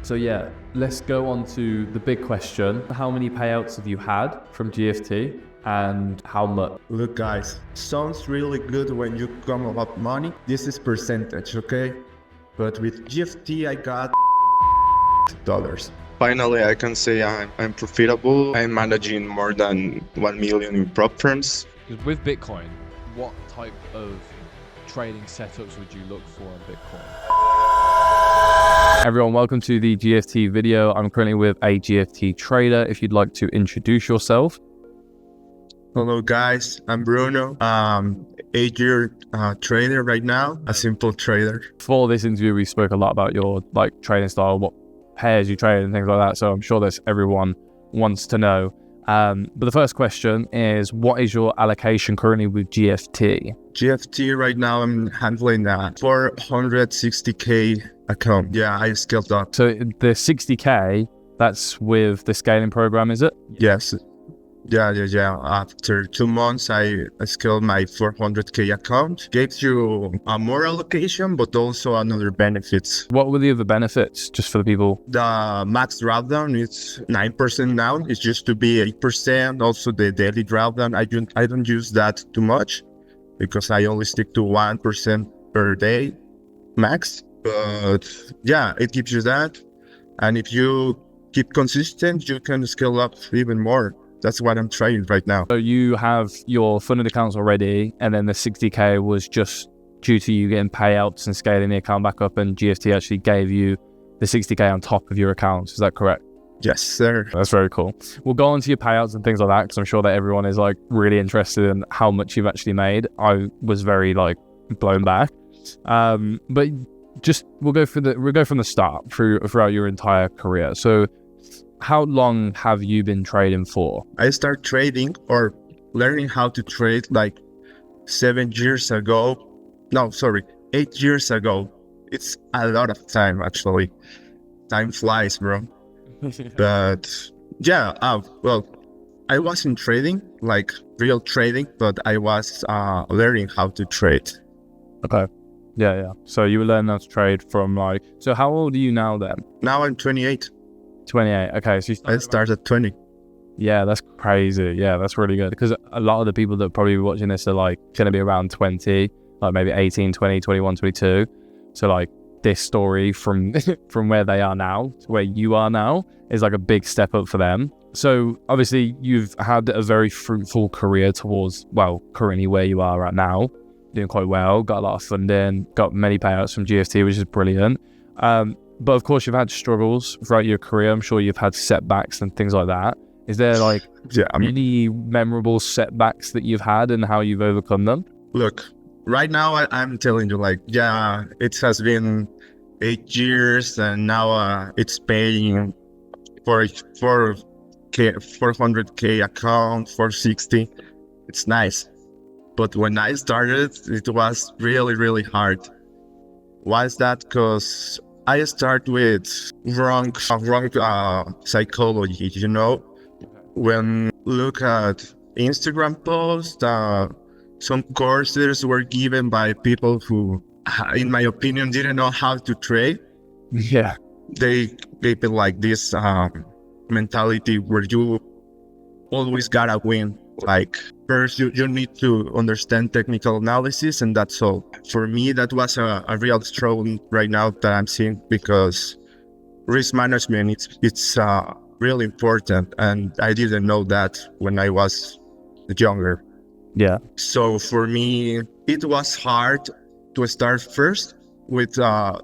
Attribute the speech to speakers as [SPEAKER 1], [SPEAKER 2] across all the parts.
[SPEAKER 1] So yeah, let's go on to the big question. How many payouts have you had from GFT and how much?
[SPEAKER 2] Look guys, sounds really good when you come about money. This is percentage, okay? But with GFT I got dollars.
[SPEAKER 3] Finally, I can say I'm profitable. I'm managing more than 1 million in prop firms.
[SPEAKER 4] Because with Bitcoin, what type of trading setups would you look for in Bitcoin?
[SPEAKER 1] Everyone, welcome to the GFT video. I'm currently with a GFT trader. If you'd like to introduce yourself.
[SPEAKER 2] Hello guys, I'm Bruno. 8-year trader right now, a simple trader.
[SPEAKER 1] For this interview, we spoke a lot about your trading style, what pairs you trade and things like that. So I'm sure that everyone wants to know. But the first question is, what is your allocation currently with GFT?
[SPEAKER 2] GFT right now, I'm handling a 460K account. Yeah, I scaled up.
[SPEAKER 1] So the 60K, that's with the scaling program, is it?
[SPEAKER 2] Yes. Yeah. After 2 months, I scaled my 400K account. Gives you a more allocation, but also another benefits.
[SPEAKER 1] What were the other benefits, just for the people?
[SPEAKER 2] The max drawdown is 9% now. It used to be 8%. Also, the daily drawdown, I don't use that too much because I only stick to 1% per day max. But yeah, it gives you that. And if you keep consistent, you can scale up even more. That's what I'm trying right now.
[SPEAKER 1] So you have your funded accounts already, and then the 60K was just due to you getting payouts and scaling the account back up, and GFT actually gave you the 60K on top of your accounts. Is that correct?
[SPEAKER 2] Yes, sir.
[SPEAKER 1] That's very cool. We'll go on to your payouts and things like that, because I'm sure that everyone is really interested in how much you've actually made. I was very blown back. But just we'll go from the start throughout your entire career. So how long have you been trading for?
[SPEAKER 2] I started trading or learning how to trade 7 years ago. No, sorry, 8 years ago. It's a lot of time, actually. Time flies, bro. But yeah, well, I wasn't trading, real trading, but I was learning how to trade.
[SPEAKER 1] Okay. Yeah. So you were learning how to trade from so how old are you now then?
[SPEAKER 2] Now I'm 28.
[SPEAKER 1] 28. Okay, so
[SPEAKER 2] I started at 20.
[SPEAKER 1] Yeah, that's crazy. Yeah, that's really good. Because a lot of the people that are probably watching this are going to be around 20, maybe 18, 20, 21, 22. So this story from from where they are now to where you are now is a big step up for them. So obviously you've had a very fruitful career towards, currently where you are right now. Doing quite well, got a lot of funding, got many payouts from GFT, which is brilliant. But of course, you've had struggles throughout your career. I'm sure you've had setbacks and things like that. Is there any memorable setbacks that you've had and how you've overcome them?
[SPEAKER 2] Look, right now I'm telling you, it has been 8 years and now it's paying for 400K account, 460. It's nice. But when I started, it was really, really hard. Why is that? Because I start with wrong psychology, When look at Instagram posts, some courses were given by people who, in my opinion, didn't know how to trade.
[SPEAKER 1] Yeah.
[SPEAKER 2] They gave it this mentality where you always gotta win. First, you need to understand technical analysis, and that's all. For me, that was a real struggle right now that I'm seeing, because risk management, it's really important, and I didn't know that when I was younger.
[SPEAKER 1] Yeah.
[SPEAKER 2] So for me, it was hard to start first with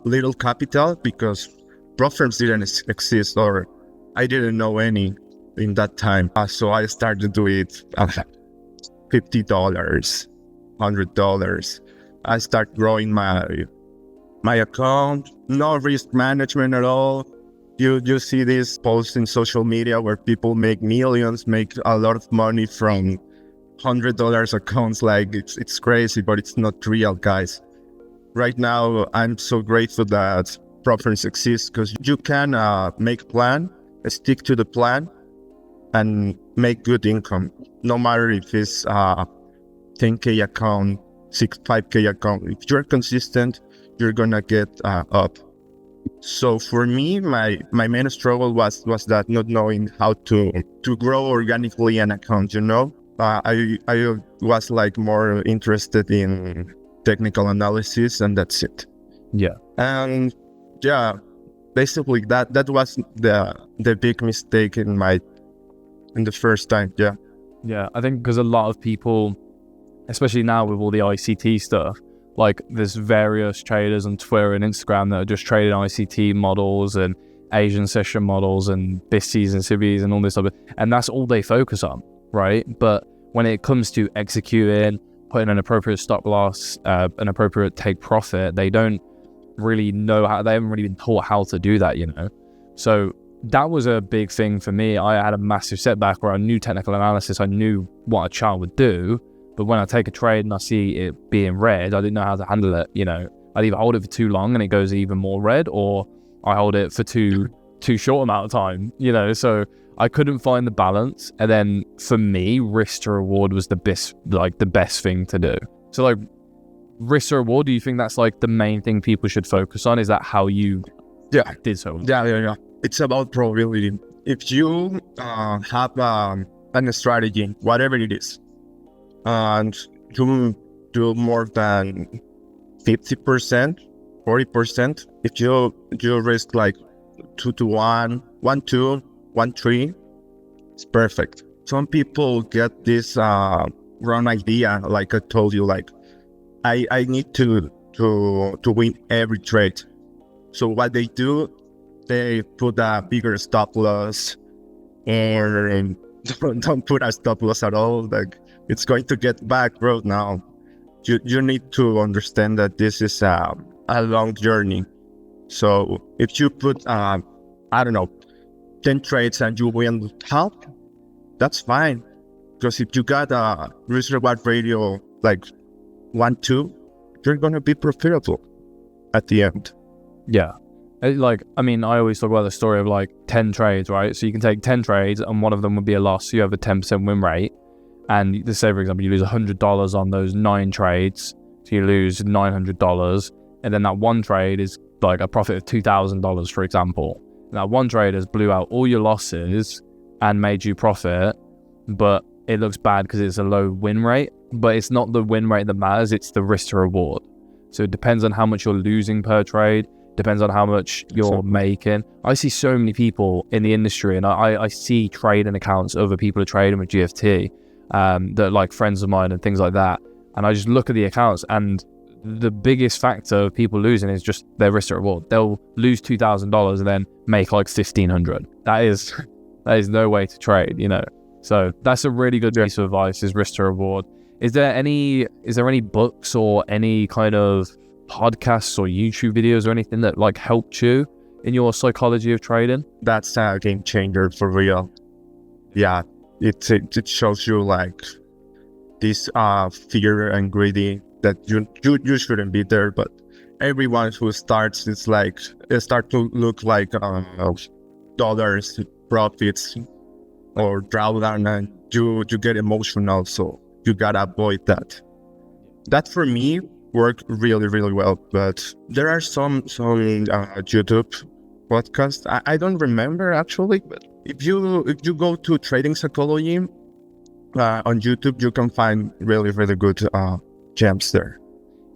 [SPEAKER 2] little capital, because prop firms didn't exist, or I didn't know any in that time. So I started to do it $50, $100. I start growing my account. No risk management at all. You see these posts in social media where people make millions, make a lot of money from $100 accounts. It's crazy, but it's not real, guys. Right now, I'm so grateful that prop firms exist, because you can make a plan, stick to the plan, and make good income, no matter if it's 10K account, 5K account. If you're consistent, you're gonna get up. So for me, my main struggle was that not knowing how to grow organically an account. I was like more interested in technical analysis, and that's it.
[SPEAKER 1] Yeah.
[SPEAKER 2] And yeah, basically that was the big mistake in the first time. Yeah.
[SPEAKER 1] Yeah, I think because a lot of people, especially now with all the ICT stuff, like there's various traders on Twitter and Instagram that are just trading ICT models and Asian session models and BISTs and CIBIs and all this stuff, and that's all they focus on, right? But when it comes to executing, putting an appropriate stop loss, an appropriate take profit, they don't really know how, they haven't really been taught how to do that, So that was a big thing for me. I had a massive setback where I knew technical analysis, I knew what a chart would do, but when I take a trade and I see it being red, I didn't know how to handle it. I'd either hold it for too long and it goes even more red, or I hold it for too short amount of time, so I couldn't find the balance. And then for me, risk to reward was the best thing to do. So like risk to reward, do you think that's like the main thing people should focus on? Is that how you did so?
[SPEAKER 2] Yeah. It's about probability. If you have a strategy, whatever it is, and you do more than 50%, 40%, if you risk like 2-1, 1-2, 1-3, it's perfect. Some people get this wrong idea, like I told you, like I need to win every trade. So what they do, they put a bigger stop loss, or don't put a stop loss at all. Like, it's going to get back, bro. Now you need to understand that this is a long journey. So if you put I don't know, 10 trades and you win half, that's fine. Because if you got a risk reward ratio like 1-2, you're gonna be profitable at the end.
[SPEAKER 1] Yeah. I always talk about the story of like 10 trades, right? So you can take 10 trades and one of them would be a loss. So you have a 10% win rate. And let's say, for example, you lose $100 on those 9 trades. So you lose $900. And then that one trade is like a profit of $2,000, for example. And that one trade has blew out all your losses and made you profit. But it looks bad because it's a low win rate. But it's not the win rate that matters. It's the risk to reward. So it depends on how much you're losing per trade. Depends on how much you're making. I see so many people in the industry, and I see trading accounts, other people are trading with GFT, that are like friends of mine and things like that. And I just look at the accounts, and the biggest factor of people losing is just their risk to reward. They'll lose $2,000 and then make like $1,500. That is no way to trade, So that's a really good piece of advice, is risk to reward. Is there any books or any kind of podcasts or YouTube videos or anything that like helped you in your psychology of trading?
[SPEAKER 2] That's a game changer for real. Yeah, it shows you like this fear and greedy that you shouldn't be there, but everyone who starts, it's like it start to look like dollars, profits, or drawdown, and you get emotional. So you gotta avoid that. That for me worked really, really well. But there are some YouTube podcasts. I don't remember actually, but if you go to trading psychology on YouTube, you can find really, really good gems there.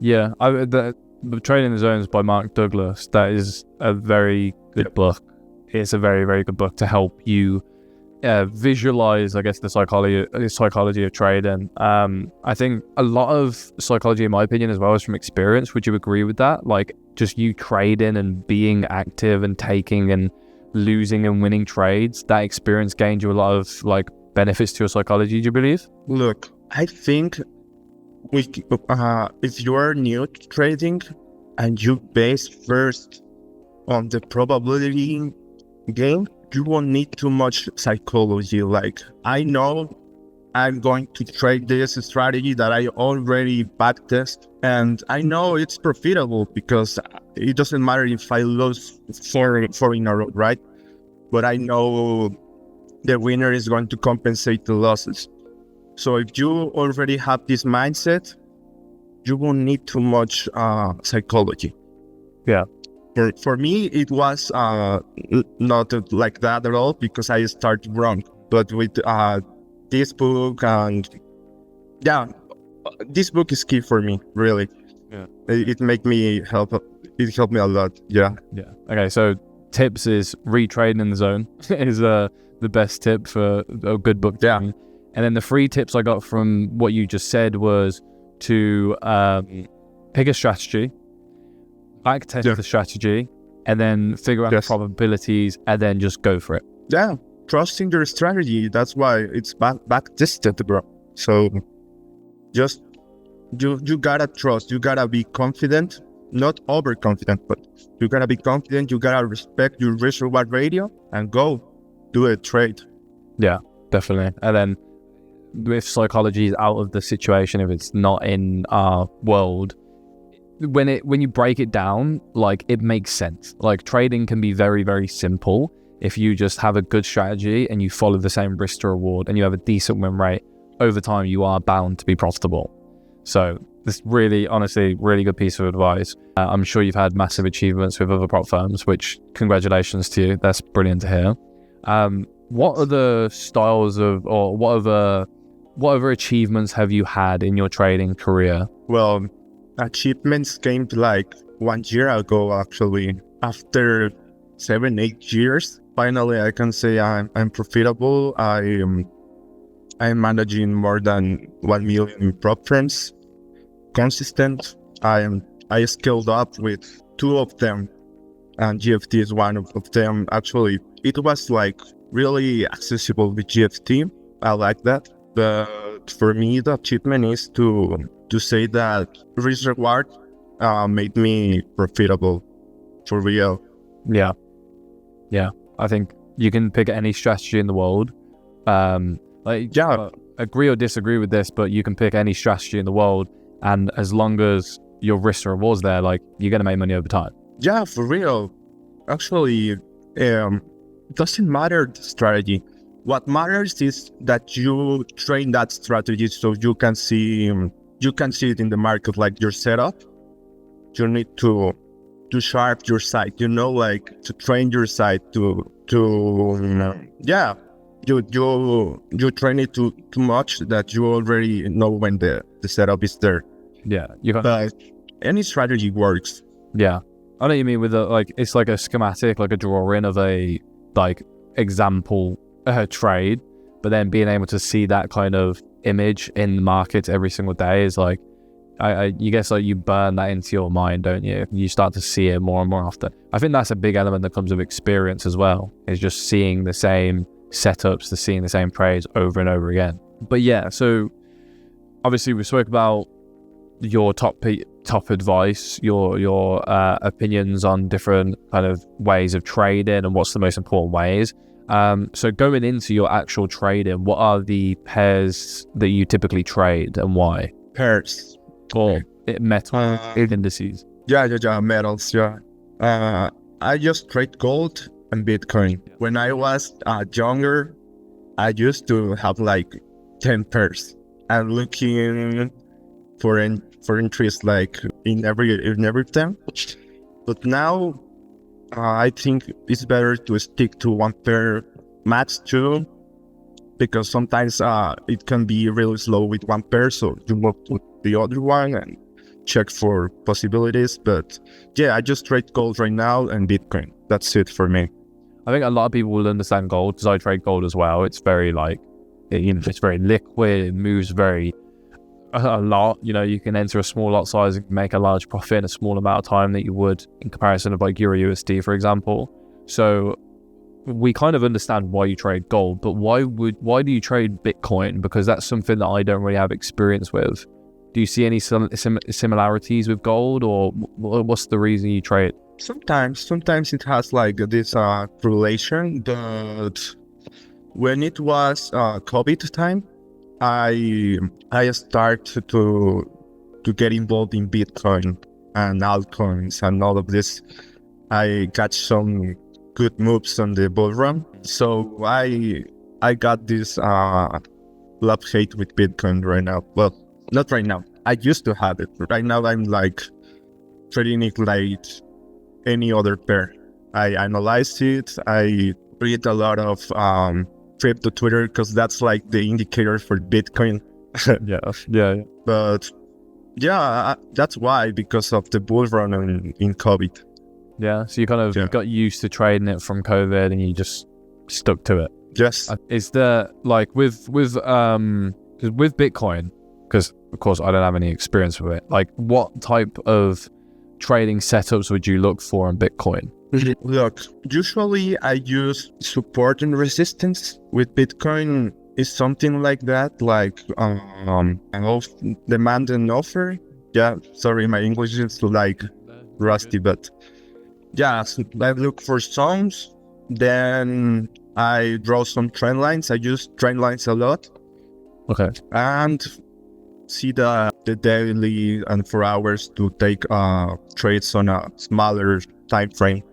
[SPEAKER 1] Yeah, the Trading the Zones by Mark Douglas, that is a very good book. It's a very, very good book to help you visualize, I guess, the psychology of trading. I think a lot of psychology, in my opinion, as well, is from experience. Would you agree with that? Like, just you trading and being active and taking and losing and winning trades, that experience gained you a lot of like benefits to your psychology, do you believe?
[SPEAKER 2] Look, I think if you are new to trading and you base first on the probability game, you won't need too much psychology. Like, I know I'm going to trade this strategy that I already backtest, and I know it's profitable because it doesn't matter if I lose four in a row, right? But I know the winner is going to compensate the losses. So if you already have this mindset, you won't need too much psychology.
[SPEAKER 1] Yeah.
[SPEAKER 2] For me, it was not like that at all because I started wrong. But with this book and yeah, this book is key for me. Really,
[SPEAKER 1] Yeah.
[SPEAKER 2] it made me help. It helped me a lot. Yeah.
[SPEAKER 1] Yeah. Okay. So tips is retrade in the zone is the best tip for a good book.
[SPEAKER 2] Yeah.
[SPEAKER 1] And then the 3 tips I got from what you just said was to pick a strategy, back test the strategy, and then figure out the probabilities, and then just go for it.
[SPEAKER 2] Yeah. Trusting your strategy. That's why it's back tested, bro. So just you gotta trust. You gotta be confident, not overconfident, but you gotta be confident. You gotta respect your risk reward ratio and go do a trade.
[SPEAKER 1] Yeah, definitely. And then if psychology is out of the situation, if it's not in our world, when you break it down, like, it makes sense. Like, trading can be very, very simple if you just have a good strategy and you follow the same risk to reward and you have a decent win rate. Over time, you are bound to be profitable. So this really, honestly, really good piece of advice. I'm sure you've had massive achievements with other prop firms, which congratulations to you. That's brilliant to hear. What other styles of, or what other achievements have you had in your trading career?
[SPEAKER 2] Well, achievements came like 1 year ago, actually. After 7-8 years, finally I can say I'm profitable. I'm managing more than 1 million in prop firms. Consistent. I scaled up with 2 of them, and GFT is one of them. Actually, it was like really accessible with GFT. I like that. But for me, the achievement is to say that risk reward made me profitable for real.
[SPEAKER 1] Yeah. I think you can pick any strategy in the world. Agree or disagree with this, but you can pick any strategy in the world, and as long as your risk and rewards there, like, you're gonna make money over time.
[SPEAKER 2] Yeah, for real. Actually, it doesn't matter the strategy. What matters is that you train that strategy so you can see it in the market, like your setup. You need to sharp your site, like to train your site you train it too much that you already know when the setup is there.
[SPEAKER 1] Yeah,
[SPEAKER 2] but any strategy works.
[SPEAKER 1] Yeah, I know what you mean with it's like a schematic, like a drawing of a example trade, but then being able to see that kind of image in the market every single day is like, you guess, like, you burn that into your mind, don't you? You start to see it more and more often. I think that's a big element that comes with experience as well, is just seeing the same setups, seeing the same trades over and over again. But yeah, so obviously we spoke about your top advice, your opinions on different kind of ways of trading and what's the most important ways. So going into your actual trading, what are the pairs that you typically trade and why?
[SPEAKER 2] Pairs.
[SPEAKER 1] Or metal indices?
[SPEAKER 2] Yeah, metals, yeah. I just trade gold and Bitcoin. When I was younger, I used to have like 10 pairs. I'm looking for interest like in everything. But now, I think it's better to stick to one pair, max 2, because sometimes it can be really slow with one pair, so you move to the other one and check for possibilities. But yeah, I just trade gold right now and Bitcoin. That's it for me.
[SPEAKER 1] I think a lot of people will understand gold, because I trade gold as well. It's very it's very liquid. It moves a lot. You can enter a small lot size and make a large profit in a small amount of time that you would in comparison of like Euro USD, for example. So we kind of understand why you trade gold, but why do you trade Bitcoin? Because that's something that I don't really have experience with. Do you see any similarities with gold, or what's the reason you trade?
[SPEAKER 2] Sometimes it has like this correlation. But when it was COVID time, I started to get involved in Bitcoin and altcoins and all of this. I got some good moves on the bull run, so I got this love-hate with Bitcoin right now. Well, not right now. I used to have it. Right now I'm like trading it like any other pair. I analyze it. I read a lot of crypto Twitter because that's like the indicator for Bitcoin.
[SPEAKER 1] Yeah.
[SPEAKER 2] But yeah, that's why, because of the bull run in COVID.
[SPEAKER 1] Yeah. So you kind of got used to trading it from COVID, and you just stuck to it.
[SPEAKER 2] Yes.
[SPEAKER 1] Is there like with Bitcoin? Because of course I don't have any experience with it. Like, what type of trading setups would you look for in Bitcoin?
[SPEAKER 2] Look, usually I use support and resistance. With Bitcoin, is something like that, like demand and offer. Yeah, sorry, my English is like rusty, but yeah, so I look for songs, then I draw some trend lines. I use trend lines a lot.
[SPEAKER 1] Okay.
[SPEAKER 2] And see the daily and 4 hours to take trades on a smaller time frame.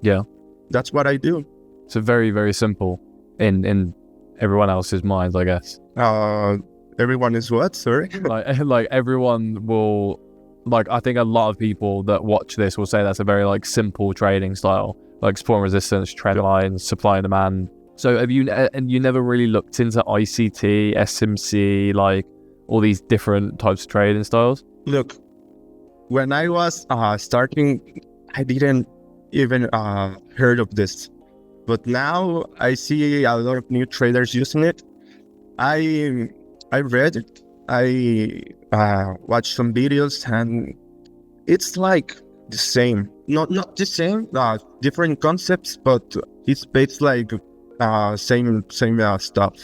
[SPEAKER 1] Yeah.
[SPEAKER 2] That's what I do.
[SPEAKER 1] So very, very simple in everyone else's minds, I guess.
[SPEAKER 2] Everyone is what? Sorry?
[SPEAKER 1] like everyone will, like, I think a lot of people that watch this will say that's a very like simple trading style, like support and resistance, trend lines, supply and demand. So have you, and you never really looked into ICT, SMC, like all these different types of trading styles?
[SPEAKER 2] Look, when I was starting, I didn't even heard of this. But now I see a lot of new traders using it. I read it. I watched some videos, and it's like the same. Not the same. Different concepts, but it's based like same stuff.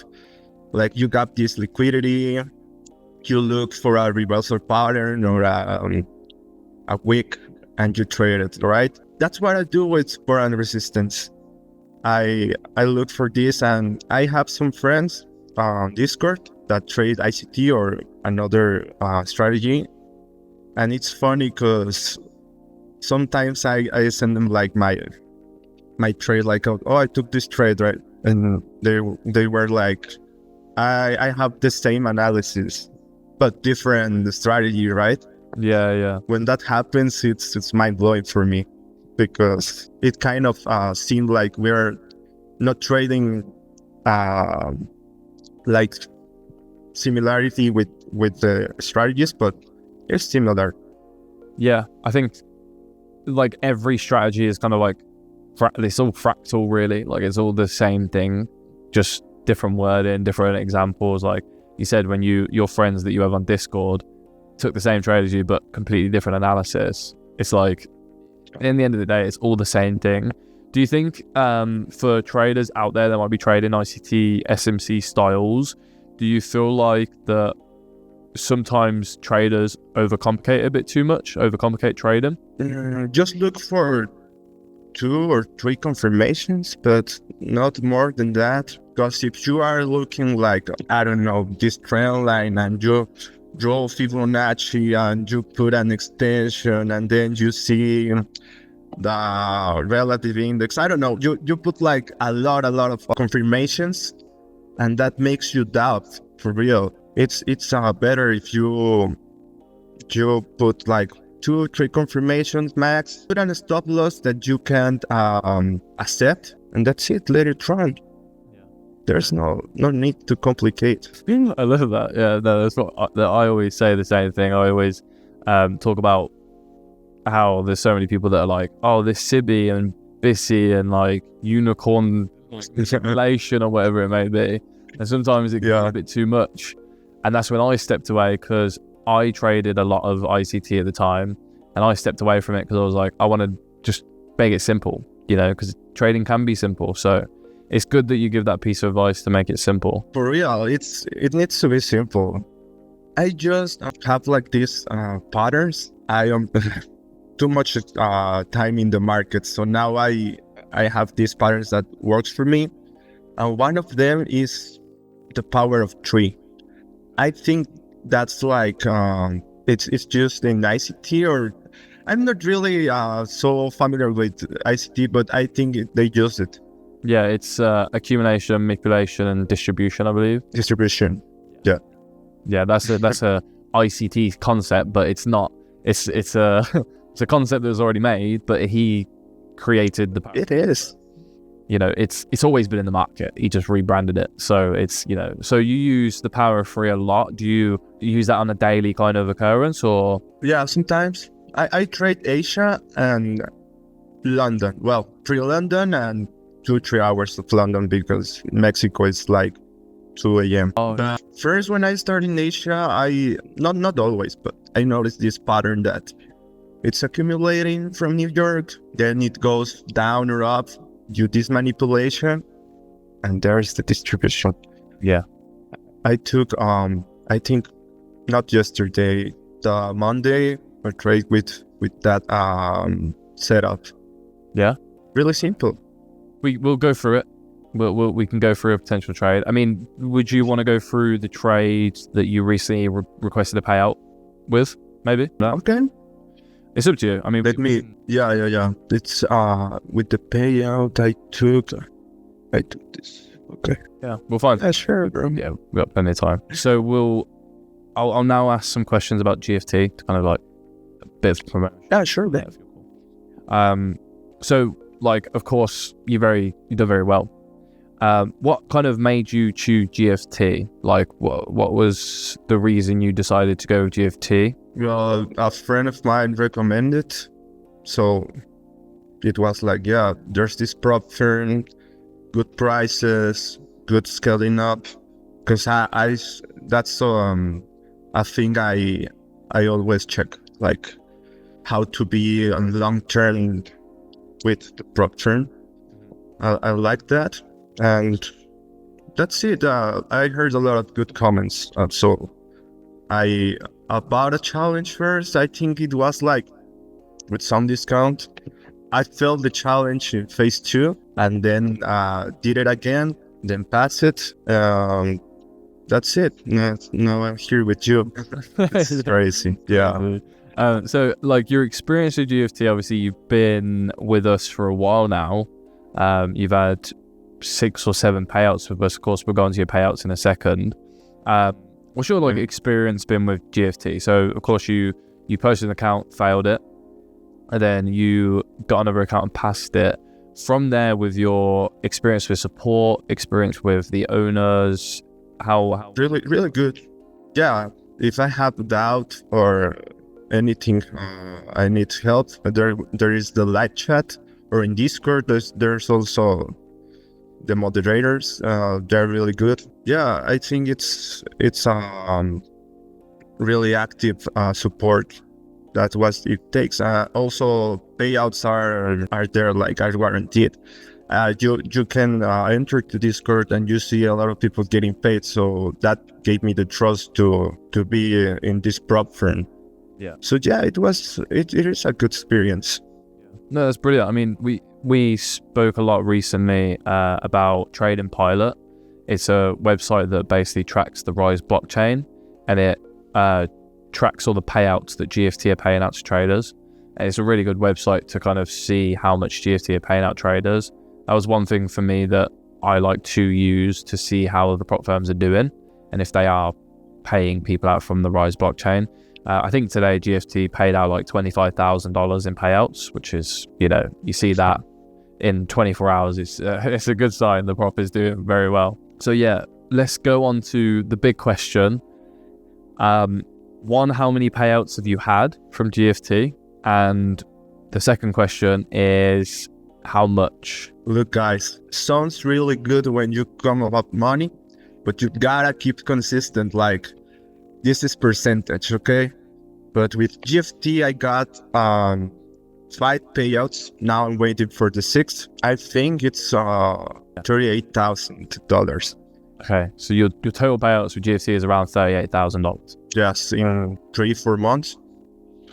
[SPEAKER 2] Like, you got this liquidity. You look for a reversal pattern or a wick, and you trade it. Right? That's what I do with support and resistance. I look for this, and I have some friends on Discord that trade ICT or another strategy, and it's funny because sometimes I send them like my trade, like, oh, I took this trade, right? And they were like, I have the same analysis but different strategy, right?
[SPEAKER 1] Yeah.
[SPEAKER 2] When that happens, it's mind blowing for me, because it kind of seemed like we're not trading like similarity with the strategies, but it's similar.
[SPEAKER 1] Yeah, I think like every strategy is kind of like it's all fractal, really. Like, it's all the same thing, just different wording, different examples. Like you said, when your friends that you have on Discord took the same trade as you but completely different analysis, it's like, in the end of the day, it's all the same thing. Do you think for traders out there that might be trading ICT, SMC styles, do you feel like that sometimes traders overcomplicate a bit too much, overcomplicate trading?
[SPEAKER 2] Just look for 2 or 3 confirmations, but not more than that. Because if you are looking like, I don't know, this trend line, and you draw Fibonacci and you put an extension, and then you see the relative index, I don't know, you put like a lot of confirmations, and that makes you doubt, for real. It's better if you put like 2 or 3 confirmations max, put on a stop loss that you can't accept, and that's it. Let it run. There's no need to complicate.
[SPEAKER 1] I love that. Yeah, no, that's what I always say, the same thing. I always talk about how there's so many people that are like, oh, this Sibi and Bissy and like unicorn simulation or whatever it may be. And sometimes it gets a bit too much. And that's when I stepped away, because I traded a lot of ICT at the time, and I stepped away from it because I was like, I want to just make it simple, because trading can be simple. So it's good that you give that piece of advice to make it simple.
[SPEAKER 2] For real, it needs to be simple. I just have like these patterns. I am too much time in the market, so now I have these patterns that works for me. And one of them is the power of 3. I think that's like it's just in ICT, or I'm not really so familiar with ICT, but I think they use it.
[SPEAKER 1] Yeah, it's accumulation, manipulation, and distribution, I believe.
[SPEAKER 2] Distribution. Yeah,
[SPEAKER 1] that's a ICT concept, but it's not. It's It's a concept that was already made, but he created the power.
[SPEAKER 2] It is.
[SPEAKER 1] You know, it's always been in the market. He just rebranded it. So it's, you know, so you use the power of 3 a lot. Do you use that on a daily kind of occurrence, or?
[SPEAKER 2] Yeah, sometimes. I trade Asia and London. Well, 3 London and 2-3 hours of London, because Mexico is like 2 a.m.
[SPEAKER 1] Oh.
[SPEAKER 2] But first, when I started in Asia, I not always, but I noticed this pattern that it's accumulating from New York, then it goes down or up due to this manipulation, and there's the distribution.
[SPEAKER 1] Yeah.
[SPEAKER 2] I took I think not yesterday, the Monday, a trade with that setup.
[SPEAKER 1] Yeah.
[SPEAKER 2] Really simple.
[SPEAKER 1] We'll go through it. We can go through a potential trade. I mean, would you want to go through the trade that you recently requested a payout with? Maybe. No.
[SPEAKER 2] Okay.
[SPEAKER 1] It's up to you. I mean,
[SPEAKER 2] Yeah. It's with the payout I took this. Okay.
[SPEAKER 1] Yeah, we'll find.
[SPEAKER 2] Yeah, sure, bro.
[SPEAKER 1] Yeah, we've got plenty of time. So I'll now ask some questions about GFT to kind of like a bit of promotion.
[SPEAKER 2] Yeah, sure, man.
[SPEAKER 1] So like, of course, you done very well. What kind of made you choose GFT? Like, what was the reason you decided to go with GFT?
[SPEAKER 2] Well, a friend of mine recommended, so it was like, yeah, there's this prop firm, good prices, good scaling up. Because that's a thing I always check, like how to be on long term with the prop firm. I like that, and that's it. I heard a lot of good comments, so I bought a challenge first. I think it was like with some discount. I failed the challenge in phase 2, and then did it again, then passed it. That's it. Now I'm here with you. It's crazy. Yeah.
[SPEAKER 1] So, like, your experience with GFT, obviously, you've been with us for a while now. You've had 6 or 7 payouts with us. Of course, we'll go into your payouts in a second. What's your experience been with GFT? So, of course, you posted an account, failed it, and then you got another account and passed it. From there, with your experience with support, experience with the owners, how
[SPEAKER 2] really, really good. Yeah, if I have a doubt or anything, I need help, there is the live chat, or in Discord there's also the moderators. They're really good. Yeah, I think it's really active support. That's what it takes. Also, payouts are there, like, are guaranteed. You can enter to Discord and you see a lot of people getting paid. So that gave me the trust to be in this prop firm.
[SPEAKER 1] Yeah.
[SPEAKER 2] So yeah, it is a good experience.
[SPEAKER 1] No, that's brilliant. I mean, we spoke a lot recently about Trade and Pilot. It's a website that basically tracks the Rise blockchain, and it tracks all the payouts that GFT are paying out to traders. And it's a really good website to kind of see how much GFT are paying out traders. That was one thing for me that I like to use to see how the prop firms are doing and if they are paying people out from the Rise blockchain. I think today GFT paid out like $25,000 in payouts, which is, you see that in 24 hours. It's a good sign the prop is doing very well. So yeah, let's go on to the big question. One, how many payouts have you had from GFT? And the second question is, how much?
[SPEAKER 2] Look, guys, sounds really good when you come up money, but you gotta keep consistent. Like, this is percentage, okay? But with GFT, I got 5 payouts. Now I'm waiting for the 6th. I think it's $38,000.
[SPEAKER 1] Okay, so your total payouts with GFT is around $38,000.
[SPEAKER 2] Yes, in 3-4 months.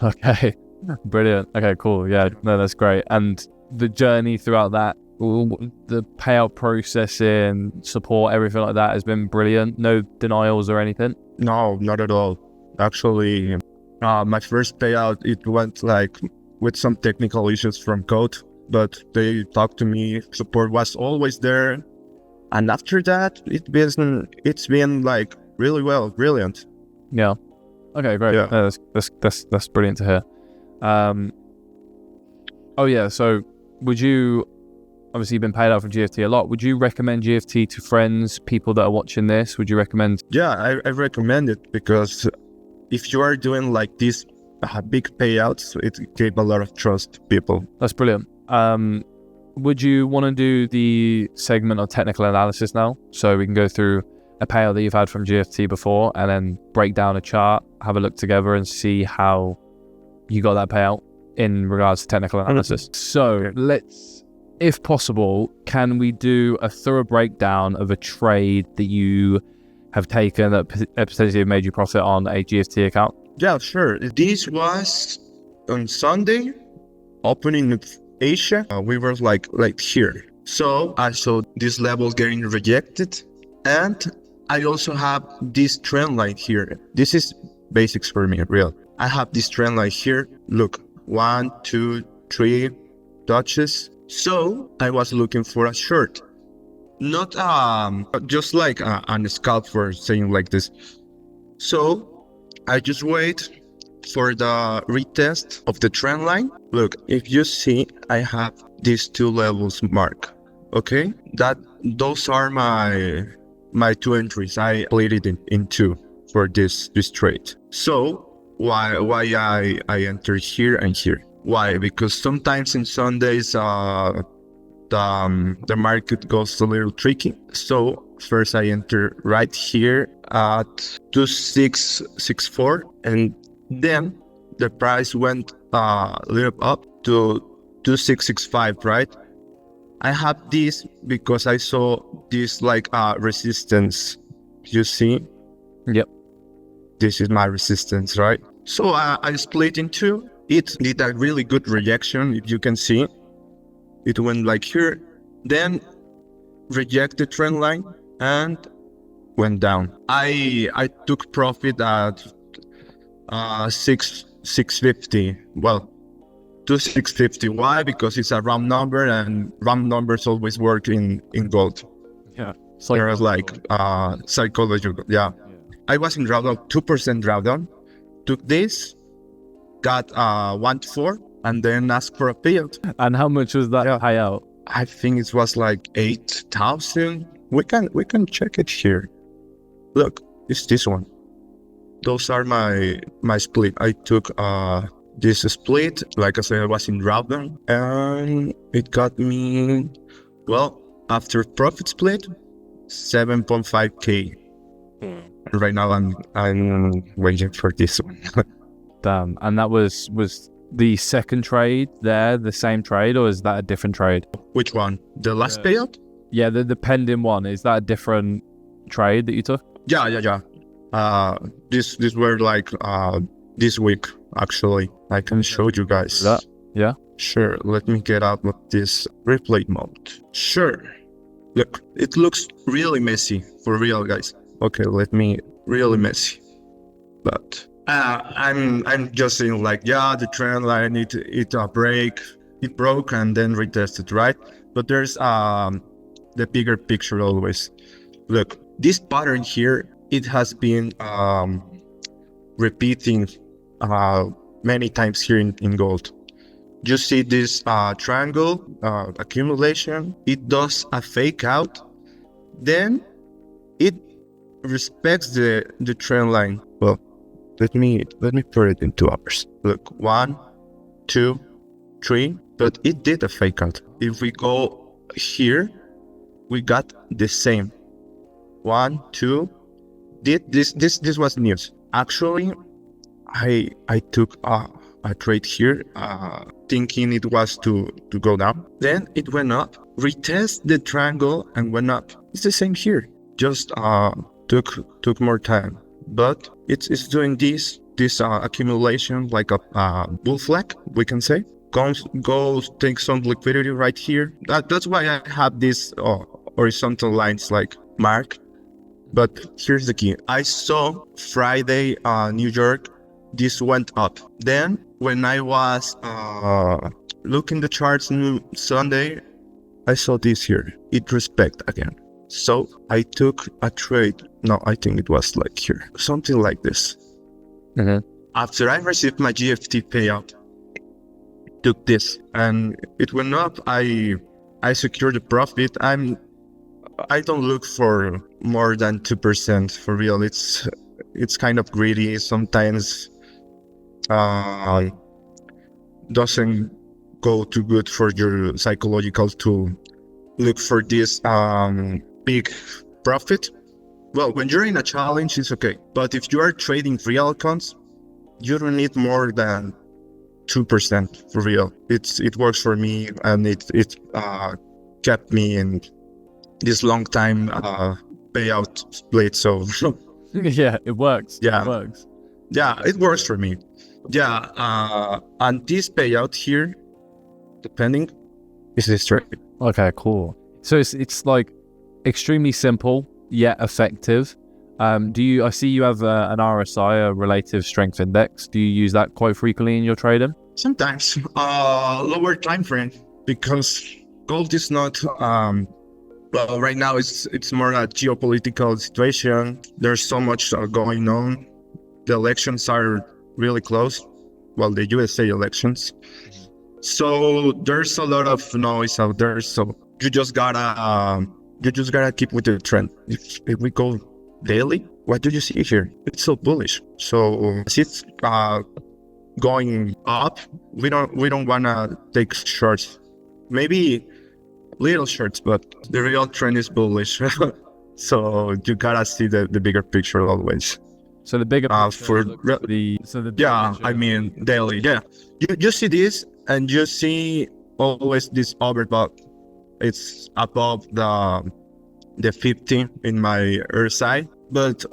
[SPEAKER 1] Okay, brilliant. Okay, cool. Yeah, no, that's great. And the journey throughout that, the payout processing, support, everything like that has been brilliant. No denials or anything?
[SPEAKER 2] No, not at all. Actually, my first payout, it went like with some technical issues from code, but they talked to me. Support was always there. And after that, it's been like really well, brilliant.
[SPEAKER 1] Yeah. Okay, great.
[SPEAKER 2] Yeah.
[SPEAKER 1] That's brilliant to hear. Oh yeah. So would you, obviously you've been paid out from GFT a lot. Would you recommend GFT to friends, people that are watching this? Would you recommend?
[SPEAKER 2] Yeah, I recommend it because if you are doing like these big payouts, it gave a lot of trust to people.
[SPEAKER 1] That's brilliant. Would you want to do the segment of technical analysis now? So we can go through a payout that you've had from GFT before and then break down a chart, have a look together and see how you got that payout in regards to technical analysis. So let's, if possible, can we do a thorough breakdown of a trade that you have taken that potentially made you profit on a GFT account?
[SPEAKER 2] Yeah, sure. This was on Sunday, opening of Asia. We were like here. So I saw these levels getting rejected, and I also have this trend line here. This is basics for me, real. I have this trend line here. Look, 1, 2, 3 touches. So I was looking for a short, not just like a scalp for saying like this. So I just wait for the retest of the trend line. Look, if you see, I have these 2 levels mark. Okay, those are my 2 entries. I split it in 2 for this trade. So why I enter here and here? Why? Because sometimes in Sundays the market goes a little tricky. So first I enter right here at 2664, and then the price went a little up to 2665, right? I have this because I saw this like resistance. You see?
[SPEAKER 1] Yep.
[SPEAKER 2] This is my resistance, right? So I split in 2. It did a really good rejection, if you can see. It went like here, then reject the trend line and went down. I took profit at 650. Well, 2650. Why? Because it's a round number, and round numbers always work in gold.
[SPEAKER 1] Yeah. It's
[SPEAKER 2] There's like psychological. Yeah. I was in drawdown, 2% drawdown. Took this, got 1-4, and then asked for a payout.
[SPEAKER 1] And how much was that payout?
[SPEAKER 2] I think it was like 8,000. We can check it here. Look, it's this one. Those are my split. I took this split. Like I said, I was in drawdown, and it got me, well, after profit split, 7.5k. Right now I'm waiting for this one.
[SPEAKER 1] Damn. And that was the second trade there the same trade, or is that a different trade?
[SPEAKER 2] Which one? The last payout?
[SPEAKER 1] Yeah, the pending one. Is that a different trade that you took?
[SPEAKER 2] Yeah. This were like this week actually. I can show you guys.
[SPEAKER 1] That? Yeah.
[SPEAKER 2] Sure. Let me get out of this replay mode. Sure. Look, it looks really messy for real, guys. Okay, really messy. But I'm just saying like, yeah, the trend line it broke and then retested, right? But there's the bigger picture always. Look, this pattern here, it has been repeating many times here in gold. You see this triangle accumulation, it does a fake out, then it respects the trend line. Well, let me put it in 2 hours. Look, 1, 2, 3, but it did a fake out. If we go here, we got the same 1, 2. This was news. Actually, I took a trade here, thinking it was to go down. Then it went up, retest the triangle and went up. It's the same here. Just took more time, but it's doing this accumulation like a bull flag, we can say. Go take some liquidity right here. That's why I have this horizontal lines like mark. But here's the key. I saw Friday New York, this went up. Then when I was looking the charts on Sunday, I saw this here. It respect again. So I took a trade. No, I think it was like here, something like this.
[SPEAKER 1] Mm-hmm.
[SPEAKER 2] After I received my GFT payout, took this and it went up. I secured the profit. I don't look for more than 2% for real. It's kind of greedy sometimes. Doesn't go too good for your psychological to look for this big profit. Well, when you're in a challenge, it's okay. But if you are trading real accounts, you don't need more than 2% for real. It works for me, and it kept me in this long time payout split. So
[SPEAKER 1] Yeah, it works.
[SPEAKER 2] Yeah.
[SPEAKER 1] It works.
[SPEAKER 2] yeah, it works for me. Yeah, and this payout here, depending, is this trade.
[SPEAKER 1] Okay, cool. So it's like extremely simple yet effective. I see you have an RSI, a relative strength index. Do you use that quite frequently in your trading?
[SPEAKER 2] Sometimes lower time frame, because gold is not well, right now it's more a geopolitical situation. There's so much going on. The elections are really close. Well, the USA elections. So there's a lot of noise out there. So you just gotta keep with the trend. If we go daily, what do you see here? It's so bullish. So as it's going up, we don't wanna take shorts. Maybe little shorts, but the real trend is bullish. So you gotta see the bigger picture always.
[SPEAKER 1] So the bigger picture
[SPEAKER 2] Yeah, I mean daily. Yeah, you see this, and you see always this overbought. It's above the 50 in my RSI, but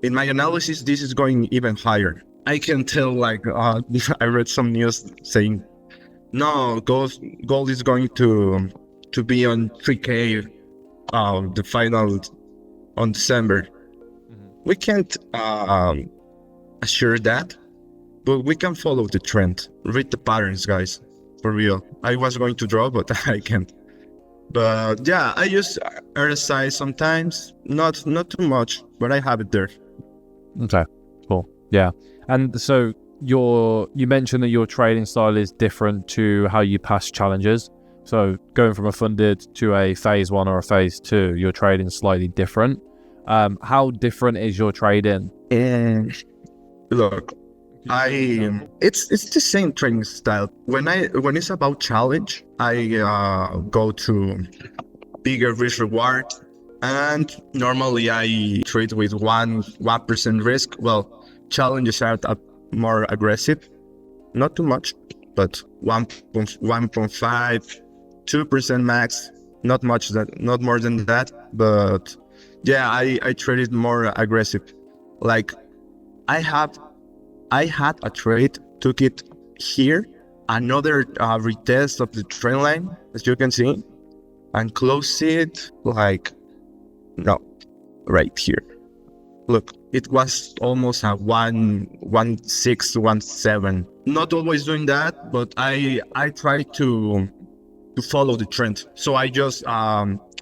[SPEAKER 2] in my analysis, this is going even higher. I can tell, like I read some news saying, no, gold is going to be on 3K, the final on December. We can't assure that, but we can follow the trend. Read the patterns, guys, for real. I was going to draw, but I can't. But yeah, I use RSI sometimes, not too much, but I have it there.
[SPEAKER 1] Okay, cool. Yeah, and so you mentioned that your trading style is different to how you pass challenges. So going from a funded to a phase 1 or a phase 2, your trading is slightly different. How different is your trading?
[SPEAKER 2] And look, it's the same trading style. When it's about challenge, I go to bigger risk reward, and normally I trade with 1% risk. Well, challenges are more aggressive, not too much, but 1.5, 2% max, not more than that, but yeah, I traded more aggressive. Like I had a trade, took it here, another retest of the trend line, as you can see, and close it right here. Look, it was almost a 1.16, 1.7. Not always doing that, but I try to follow the trend. So I just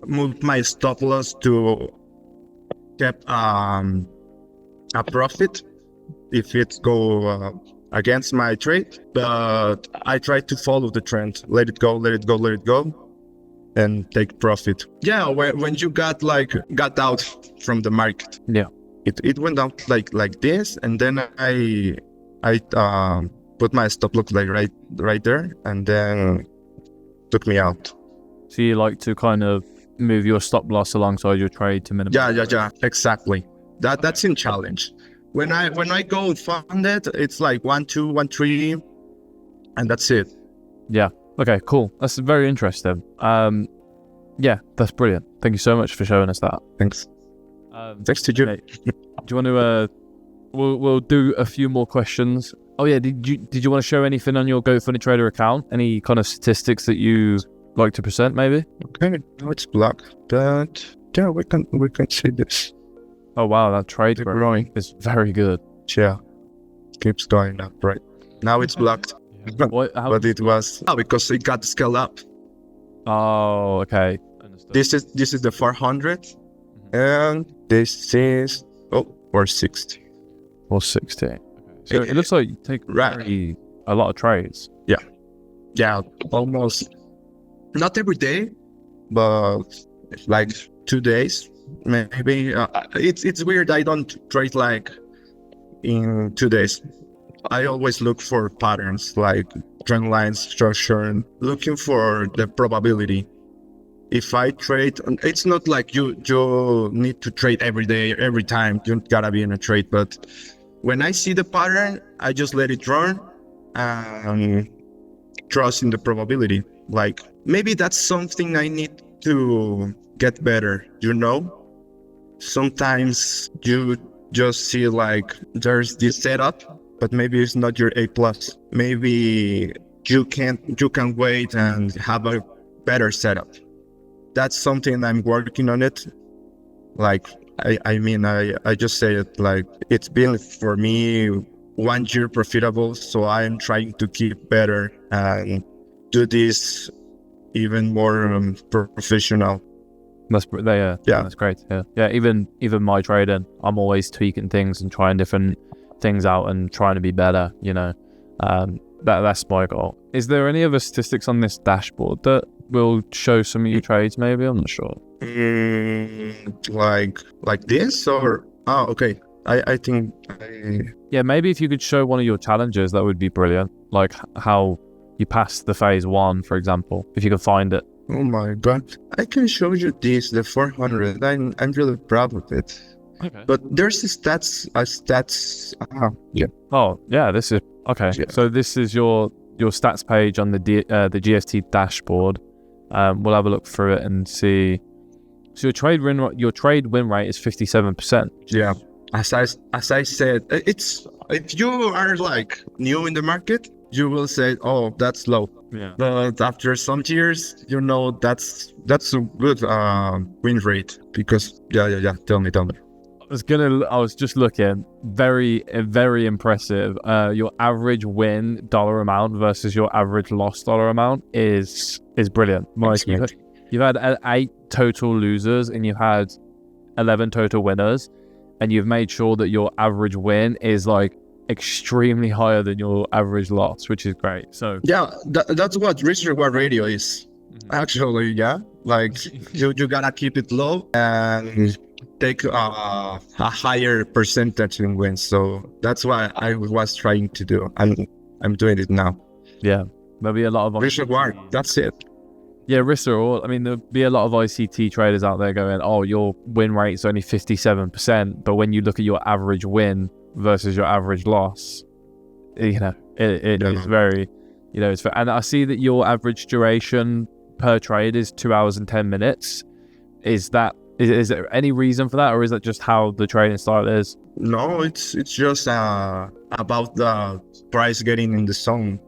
[SPEAKER 2] moved my stop loss to kept a profit if it go against my trade, but I try to follow the trend. Let it go, and take profit. Yeah, when you got out from the market.
[SPEAKER 1] Yeah.
[SPEAKER 2] It went down like this, and then I put my stop loss right there, and then took me out.
[SPEAKER 1] So you like to kind of move your stop loss alongside your trade to minimize.
[SPEAKER 2] Yeah, exactly. That's in challenge. When I go funded, it's like 1.2, 1.3, and that's it.
[SPEAKER 1] Yeah. Okay. Cool. That's very interesting. Yeah, that's brilliant. Thank you so much for showing us that.
[SPEAKER 2] Thanks. Thanks to you.
[SPEAKER 1] Okay. Do you want to? We'll do a few more questions. Oh yeah. Did you want to show anything on your GoFundMe Trader account? Any kind of statistics that you like to present, maybe?
[SPEAKER 2] Okay. Now it's blocked, but yeah, we can see this.
[SPEAKER 1] Oh wow, that trade
[SPEAKER 2] growing
[SPEAKER 1] is very good.
[SPEAKER 2] Yeah, keeps going up. Right now it's blocked.
[SPEAKER 1] Yeah.
[SPEAKER 2] But it was because it got scaled up.
[SPEAKER 1] Oh, okay. Understood.
[SPEAKER 2] This is the 400, and this is 460.
[SPEAKER 1] 460. Okay. So it looks like you take very a lot of trades.
[SPEAKER 2] Yeah, almost not every day, but like 2 days maybe. It's weird. I don't trade like in 2 days. I always look for patterns like trend lines, structure, and looking for the probability. If I trade, it's not like you need to trade every day, every time. You gotta be in a trade. But when I see the pattern, I just let it run and trust in the probability. Like maybe that's something I need to get better. Sometimes you just see like there's this setup, but maybe it's not your A plus. Maybe you can wait and have a better setup. That's something I'm working on it. Like, I just say it like it's been for me 1 year profitable. So I'm trying to keep better and do this even more professional.
[SPEAKER 1] That's that's great. Yeah. Even my trading, I'm always tweaking things and trying different things out and trying to be better. That's my goal. Is there any other statistics on this dashboard that will show some of your trades? Maybe, I'm not sure.
[SPEAKER 2] Like this or okay. I think
[SPEAKER 1] maybe if you could show one of your challenges, that would be brilliant. Like how you passed the phase 1, for example, if you can find it.
[SPEAKER 2] Oh my god, I can show you the 400. I'm really proud of it.
[SPEAKER 1] Okay.
[SPEAKER 2] But there's the stats. Yeah.
[SPEAKER 1] Oh yeah, this is okay. Yeah. So this is your stats page on the GFT dashboard. We'll have a look through it and see. So your trade win rate is 57%.
[SPEAKER 2] Yeah. As I said, it's if you are like new in the market, you will say, "Oh, that's low."
[SPEAKER 1] Yeah.
[SPEAKER 2] But after some years, that's a good win rate because yeah. Tell me.
[SPEAKER 1] I was just looking. Very, very impressive. Your average win dollar amount versus your average loss dollar amount is brilliant. Like you've had 8 total losers and you've had 11 total winners, and you've made sure that your average win is like extremely higher than your average loss, which is great. So
[SPEAKER 2] yeah, that's what risk reward ratio is. Actually, yeah. Like you gotta keep it low and take a higher percentage in wins. So that's what I was trying to do, and I'm doing it now.
[SPEAKER 1] Yeah, there'll be a lot of
[SPEAKER 2] risk reward. That's it.
[SPEAKER 1] Yeah, risk reward. I mean, there'll be a lot of ICT traders out there going, "Oh, your win rate is only 57%," but when you look at your average win versus your average loss, it is very, it's fair. And I see that your average duration per trade is 2 hours and 10 minutes. Is there any reason for that, or is that just how the trading style is?
[SPEAKER 2] No, it's just about the price getting in the zone.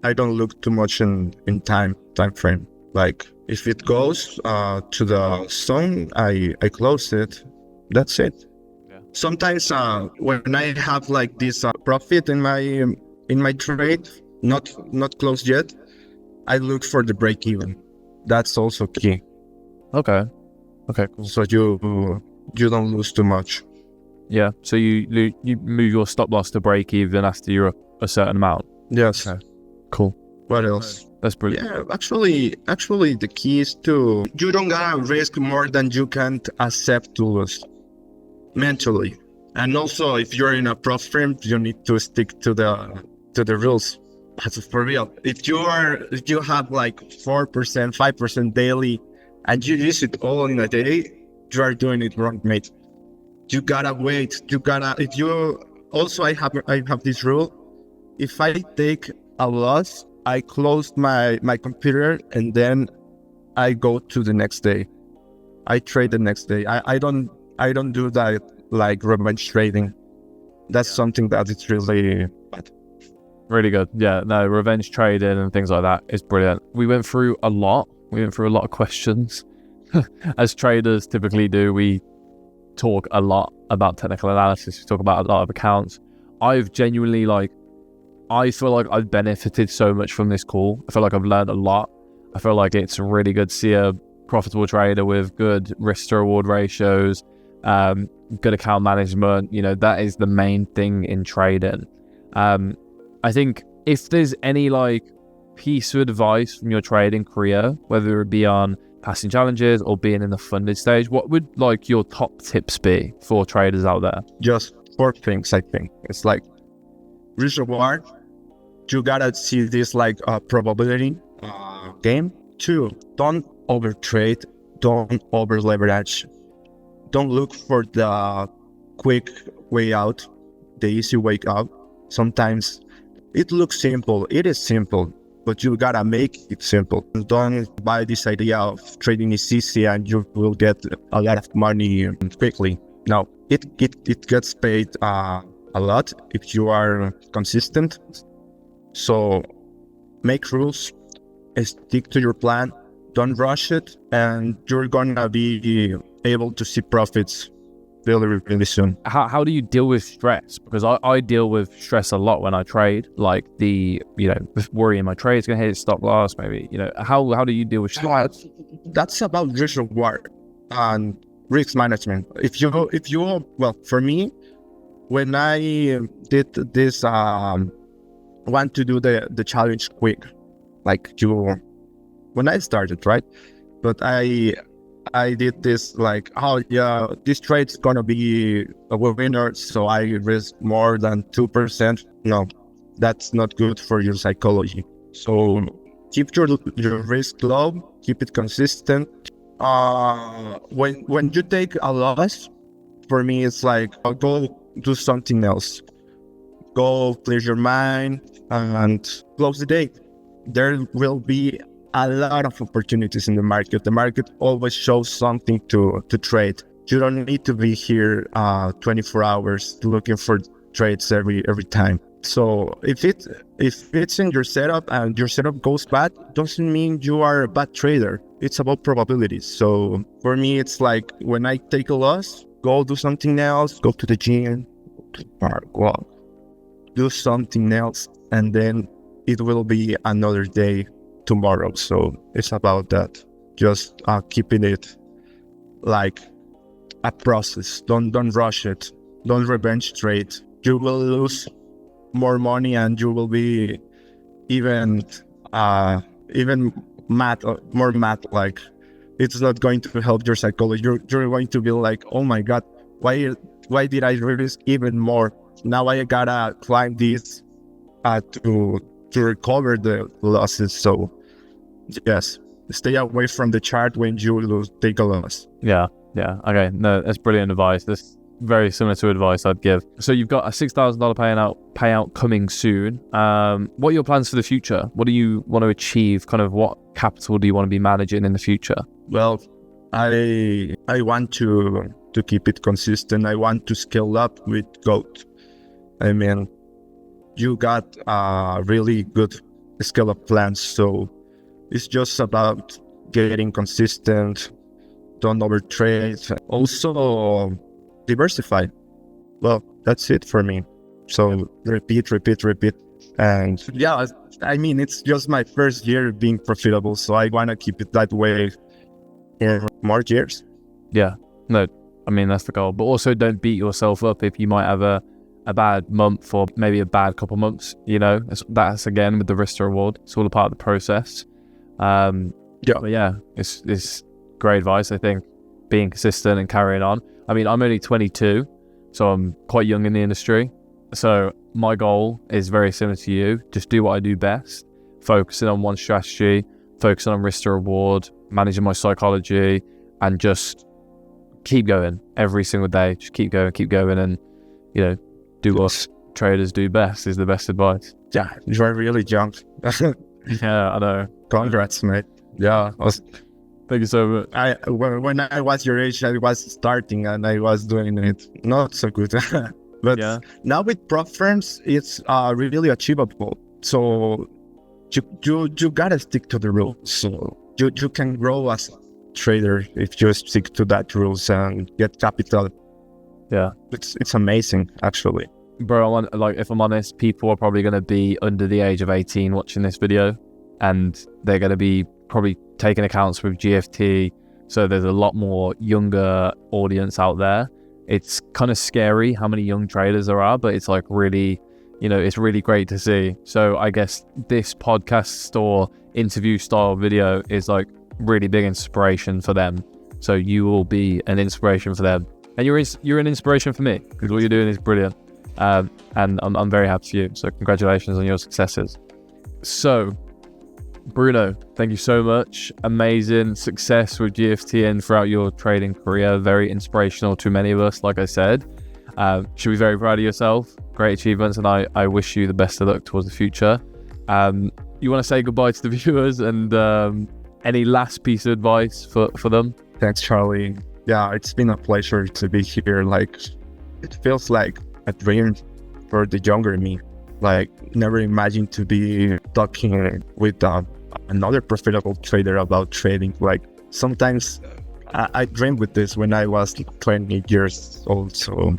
[SPEAKER 2] I don't look too much in time frame. Like if it goes to the zone, I close it. That's it. Yeah. Sometimes when I have like this profit in my trade, not closed yet, I look for the break even. That's also key.
[SPEAKER 1] Okay, cool.
[SPEAKER 2] So you don't lose too much.
[SPEAKER 1] Yeah. So you move your stop loss to break even after you're a certain amount.
[SPEAKER 2] Yes.
[SPEAKER 1] Okay. Cool.
[SPEAKER 2] What else?
[SPEAKER 1] That's brilliant.
[SPEAKER 2] Yeah, actually, the key is you don't gotta risk more than you can accept to lose mentally. And also, if you're in a prop firm, you need to stick to the rules. That's for real. If you have like 4%, 5% daily, and you use it all in a day, you are doing it wrong, mate. You gotta wait. I have this rule. If I take a loss, I close my computer and then I go to the next day. I trade the next day. I don't do that like revenge trading. That's something that is really bad.
[SPEAKER 1] Really good. Yeah, no, revenge trading and things like that is brilliant. We went through a lot of questions. As traders typically do, we talk a lot about technical analysis. We talk about a lot of accounts. I've genuinely I feel like I've benefited so much from this call. I feel like I've learned a lot. I feel like it's really good to see a profitable trader with good risk to reward ratios, good account management. That is the main thing in trading. I I think if there's any like piece of advice from your trading career, whether it be on passing challenges or being in the funded stage, what would like your top tips be for traders out there?
[SPEAKER 2] Just 4 things, I think. It's like risk reward. You gotta see this like probability game. 2, don't overtrade, don't over leverage, don't look for the quick way out, the easy way out. Sometimes it looks simple, it is simple, but you gotta make it simple. Don't buy this idea of trading is easy and you will get a lot of money quickly. No, it gets paid a lot if you are consistent. So make rules, stick to your plan, don't rush it, and you're gonna be able to see profits really, really soon.
[SPEAKER 1] How do you deal with stress? Because I deal with stress a lot when I trade, like worrying my trade's gonna hit stop loss, maybe, how do you deal with stress?
[SPEAKER 2] That's about risk reward and risk management. If you well, for me, when I did this want to do the challenge quick, like when I started, right? But I did this like, oh yeah, this trade's gonna be a winner, so I risk more than 2%. No, that's not good for your psychology. So keep your risk low, keep it consistent. When you take a loss, for me it's like, go do something else. Go clear your mind and close the day. There will be a lot of opportunities in the market. The market always shows something to trade. You don't need to be here 24 hours looking for trades every time. So if it's in your setup and your setup goes bad, doesn't mean you are a bad trader. It's about probabilities. So for me, it's like when I take a loss, go do something else, go to the gym, go to the park, walk, do something else, and then it will be another day tomorrow. So it's about that. Just keeping it like a process. Don't rush it. Don't revenge trade. You will lose more money and you will be even more mad. Like, it's not going to help your psychology. You're going to be like, oh my god, why did I risk even more? Now I gotta climb this to recover the losses. So yes, stay away from the chart when you take a loss.
[SPEAKER 1] Yeah. Okay. No, that's brilliant advice. That's very similar to advice I'd give. So you've got a $6,000 payout coming soon. What are your plans for the future? What do you want to achieve? Kind of what capital do you want to be managing in the future?
[SPEAKER 2] Well, I want to keep it consistent. I want to scale up with GOAT. I mean, you got really good scale up plans, so it's just about getting consistent, don't overtrade, also diversify. Well, that's it for me. So repeat. And yeah, I mean, it's just my first year being profitable, so I want to keep it that way for more years.
[SPEAKER 1] Yeah, no, I mean, that's the goal. But also don't beat yourself up if you might have a bad month or maybe a bad couple months, that's again with the risk to reward. It's all a part of the process. But yeah, it's great advice. I think being consistent and carrying on. I mean, I'm only 22, so I'm quite young in the industry. So my goal is very similar to you. Just do what I do best, focusing on one strategy, focusing on risk to reward, managing my psychology, and just keep going every single day. Just keep going and, do what traders do best is the best advice.
[SPEAKER 2] Yeah, you are really young.
[SPEAKER 1] Yeah, I know.
[SPEAKER 2] Congrats, mate. Yeah.
[SPEAKER 1] Thank you so much.
[SPEAKER 2] When I was your age, I was starting and I was doing it not so good. But yeah, now with prop firms, it's really achievable. So you gotta stick to the rules. So you can grow as a trader if you stick to that rules and get capital.
[SPEAKER 1] Yeah,
[SPEAKER 2] it's amazing, actually.
[SPEAKER 1] Bro, if I'm honest, people are probably going to be under the age of 18 watching this video, and they're going to be probably taking accounts with GFT. So there's a lot more younger audience out there. It's kind of scary how many young traders there are, but it's like really you know, it's really great to see. So I guess this podcast or interview style video is like really big inspiration for them. So you will be an inspiration for them, and you're an inspiration for me, because what you're doing is brilliant. And I'm very happy for you. So congratulations on your successes. So Bruno, thank you so much. Amazing success with GFT and throughout your trading career. Very inspirational to many of us, like I said. Should be very proud of yourself. Great achievements, and I wish you the best of luck towards the future. You want to say goodbye to the viewers, and any last piece of advice for them?
[SPEAKER 2] Thanks, Charlie. Yeah, it's been a pleasure to be here. Like, it feels like a dream for the younger me. Like, never imagined to be talking with another profitable trader about trading. Like, sometimes I dreamed with this when I was 20 years old. So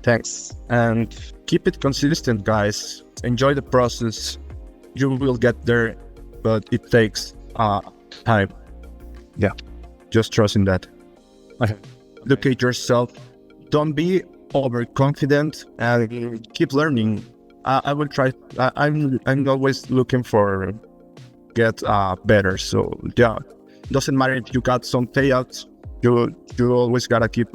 [SPEAKER 2] thanks, and keep it consistent, guys. Enjoy the process. You will get there, but it takes time.
[SPEAKER 1] Yeah,
[SPEAKER 2] just trust in that.
[SPEAKER 1] Okay.
[SPEAKER 2] Look at yourself. Don't be overconfident, and keep learning. I will try. I'm always looking for get better. So yeah, doesn't matter if you got some payouts. You always gotta keep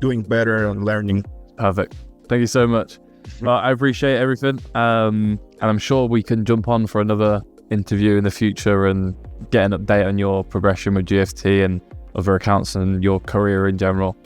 [SPEAKER 2] doing better and learning.
[SPEAKER 1] Perfect. Thank you so much. Well, I appreciate everything. And I'm sure we can jump on for another interview in the future and get an update on your progression with GFT and other accounts and your career in general.